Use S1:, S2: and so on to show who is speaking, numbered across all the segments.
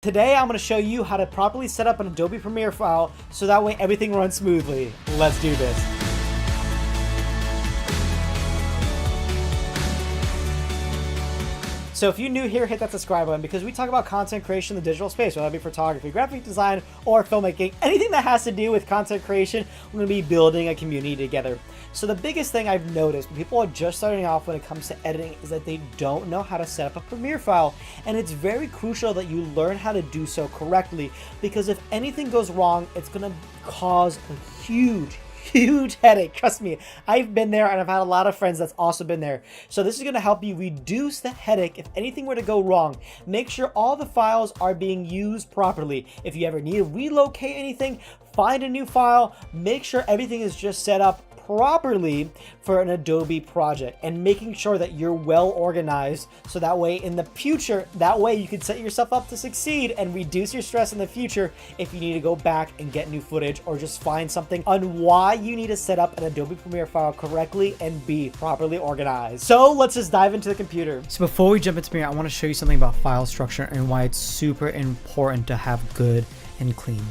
S1: Today I'm going to show you how to properly set up an Adobe Premiere file so that way everything runs smoothly. Let's do this. So if you're new here, hit that subscribe button because we talk about content creation in the digital space, whether that be photography, graphic design, or filmmaking. Anything that has to do with content creation, we're going to be building a community together. So the biggest thing I've noticed when people are just starting off when it comes to editing is that they don't know how to set up a Premiere file. And it's very crucial that you learn how to do so correctly, because if anything goes wrong, it's going to cause a huge headache. Trust me, I've been there and I've had a lot of friends that's also been there. So this is going to help you reduce the headache if anything were to go wrong. Make sure all the files are being used properly. If you ever need to relocate anything, find a new file, make sure everything is just set up properly for an Adobe project, and making sure that you're well organized so that way in the future, you can set yourself up to succeed and reduce your stress in the future if you need to go back and get new footage or just find something on why you need to set up an Adobe Premiere file correctly and be properly organized. So let's just dive into the computer. So before we jump into Premiere, I want to show you something about file structure and why it's super important to have good and clean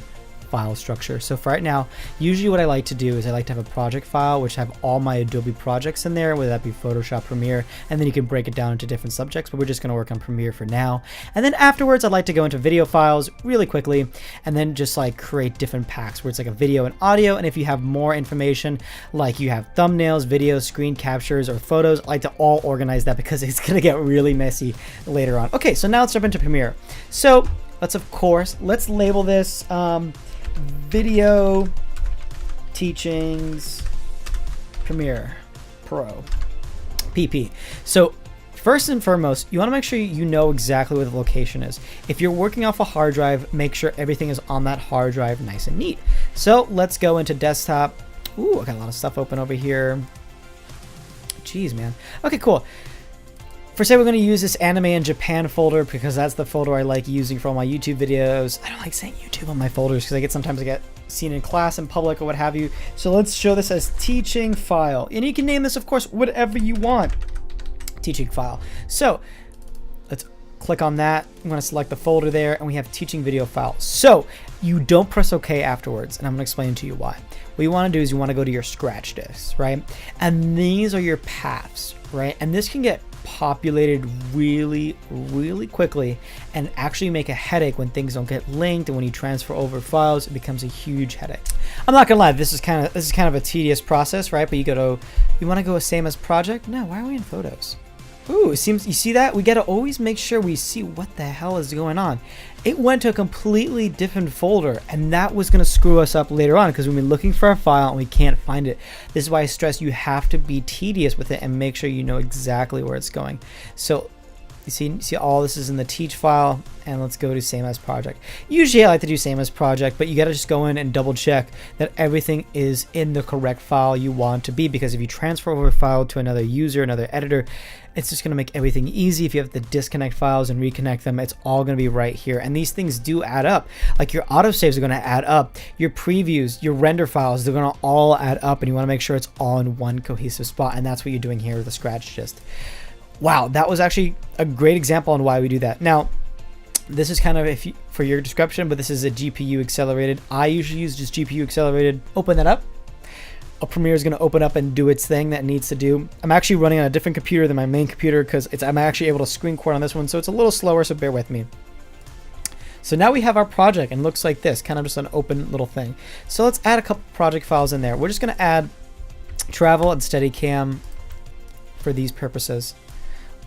S1: file structure. So for right now, usually what I like to do is I like to have a project file which have all my Adobe projects in there, whether that be Photoshop, Premiere, and then you can break it down into different subjects, but we're just going to work on Premiere for now. And then afterwards, I'd like to go into video files really quickly and then just like create different packs where it's like a video and audio. And if you have more information, like you have thumbnails, videos, screen captures, or photos, I like to all organize that because it's going to get really messy later on. Okay, so now let's jump into Premiere. So let's label this Video Teachings Premiere Pro PP. So first and foremost, you want to make sure you know exactly where the location is. If you're working off a hard drive, make sure everything is on that hard drive nice and neat. So let's go into desktop. Ooh, I got a lot of stuff open over here. Jeez, man. Okay, cool. For say we're going to use this anime in Japan folder because that's the folder I like using for all my YouTube videos. I don't like saying YouTube on my folders because sometimes I get seen in class in public or what have you. So let's show this as teaching file. And you can name this, of course, whatever you want. Teaching file. So let's click on that. I'm going to select the folder there and we have teaching video file. So you don't press OK afterwards, and I'm going to explain to you why. What you want to do is you want to go to your scratch disks, right? And these are your paths, right? And this can get populated really quickly and actually make a headache when things don't get linked, and when you transfer over files, it becomes a huge headache. I'm not gonna lie, this is kind of a tedious process, right? But you want to go same as project? No, why are we in photos? Ooh, it seems, you see that? We got to always make sure we see what the hell is going on. It went to a completely different folder, and that was going to screw us up later on because we've been looking for a file and we can't find it. This is why I stress you have to be tedious with it and make sure you know exactly where it's going. So you see all this is in the teach file, and let's go to same as project. Usually I like to do same as project, but you got to just go in and double check that everything is in the correct file you want to be, because if you transfer over a file to another user, another editor, it's just going to make everything easy. If you have to disconnect files and reconnect them, it's all going to be right here. And these things do add up. Like your autosaves are going to add up. Your previews, your render files, they're going to all add up, and you want to make sure it's all in one cohesive spot. And that's what you're doing here with the scratch gist. Wow, that was actually a great example on why we do that. Now, this is kind of for your description, but this is a GPU accelerated. I usually use just GPU accelerated. Open that up. A Premiere is going to open up and do its thing that it needs to do. I'm actually running on a different computer than my main computer because I'm actually able to screen record on this one, so it's a little slower, so bear with me. So now we have our project, and it looks like this, kind of just an open little thing. So let's add a couple project files in there. We're just going to add travel and Steadicam for these purposes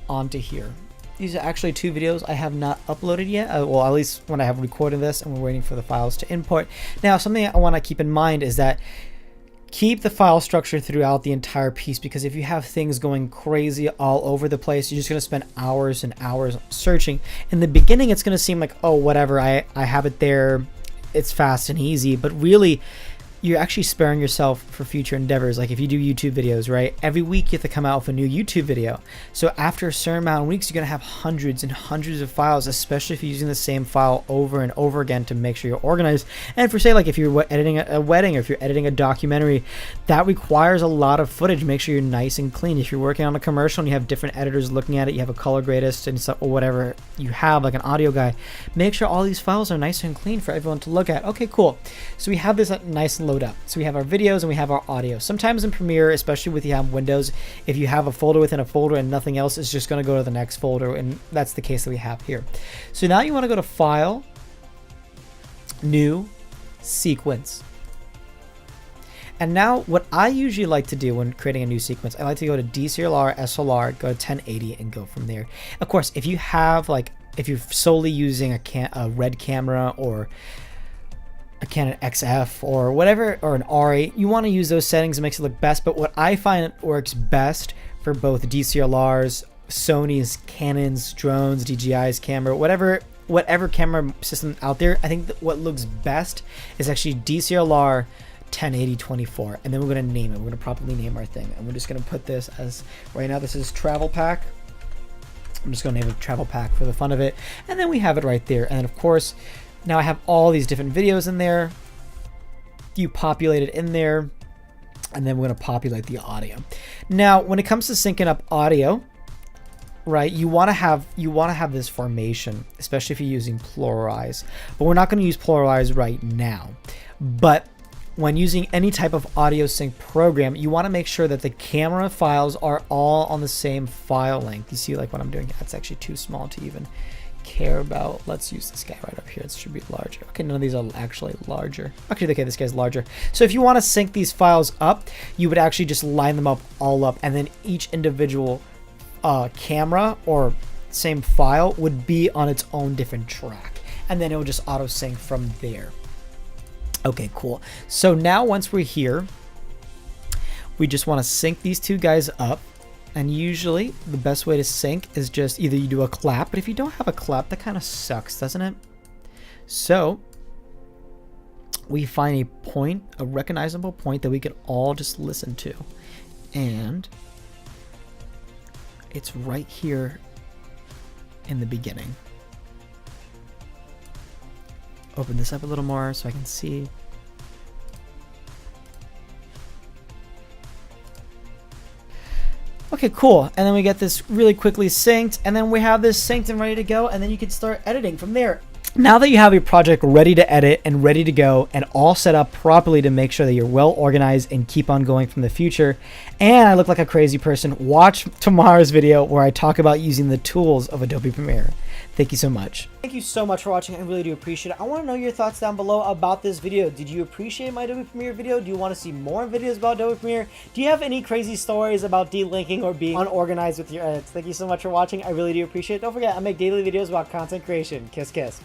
S1: onto here. These are actually 2 videos I have not uploaded yet. Well, at least when I have recorded this, and we're waiting for the files to import. Now, something I want to keep in mind is that keep the file structure throughout the entire piece, because if you have things going crazy all over the place, you're just going to spend hours and hours searching. In the beginning, it's going to seem like, oh, whatever, I have it there, it's fast and easy, but really you're actually sparing yourself for future endeavors. Like if you do YouTube videos, right? Every week you have to come out with a new YouTube video. So after a certain amount of weeks, you're going to have hundreds and hundreds of files, especially if you're using the same file over and over again to make sure you're organized. And for say, like if you're editing a wedding or if you're editing a documentary, that requires a lot of footage. Make sure you're nice and clean. If you're working on a commercial and you have different editors looking at it, you have a color gradist and stuff, or whatever you have, like an audio guy, make sure all these files are nice and clean for everyone to look at. Okay, cool. So we have this nice load up. So we have our videos and we have our audio. Sometimes in Premiere, especially with you have Windows, if you have a folder within a folder and nothing else, it's just going to go to the next folder, and that's the case that we have here. So now you want to go to File, New, Sequence. And now what I usually like to do when creating a new sequence, I like to go to DCLR, SLR, go to 1080 and go from there. Of course, if you have like, if you're solely using a Red camera or a Canon XF or whatever, or an R8, you want to use those settings. It makes it look best. But what I find works best for both DCLRs, Sony's, Canons, drones, DJI's camera, whatever camera system out there, I think that what looks best is actually DCLR 1080-24, and then we're going to name it. We're going to properly name our thing, and we're just going to put this as, right now this is travel pack. I'm just going to name it travel pack for the fun of it, and then we have it right there. And then of course now I have all these different videos in there. You populate it in there, and then we're going to populate the audio. Now when it comes to syncing up audio, right, you want to have this formation, especially if you're using Pluralize, but we're not going to use Pluralize right now. But when using any type of audio sync program, you want to make sure that the camera files are all on the same file length. You see like what I'm doing? That's actually too small to even care about. Let's use this guy right up here. It should be larger. Okay, none of these are actually larger. Actually, okay, this guy's larger. So if you want to sync these files up, you would actually just line them up all up, and then each individual camera or same file would be on its own different track, and then it will just auto sync from there. Okay, cool. So now once we're here, we just want to sync these two guys up. And usually the best way to sync is just either you do a clap, but if you don't have a clap, that kind of sucks, doesn't it? So we find a point, a recognizable point that we can all just listen to. And it's right here in the beginning. Open this up a little more so I can see. Okay, cool. And then we get this really quickly synced, and then we have this synced and ready to go, and then you can start editing from there. Now that you have your project ready to edit and ready to go and all set up properly to make sure that you're well organized and keep on going from the future, and I look like a crazy person, watch tomorrow's video where I talk about using the tools of Adobe Premiere. Thank you so much. Thank you so much for watching. I really do appreciate it. I want to know your thoughts down below about this video. Did you appreciate my Adobe Premiere video? Do you want to see more videos about Adobe Premiere? Do you have any crazy stories about delinking or being unorganized with your edits? Thank you so much for watching. I really do appreciate it. Don't forget, I make daily videos about content creation. Kiss, kiss.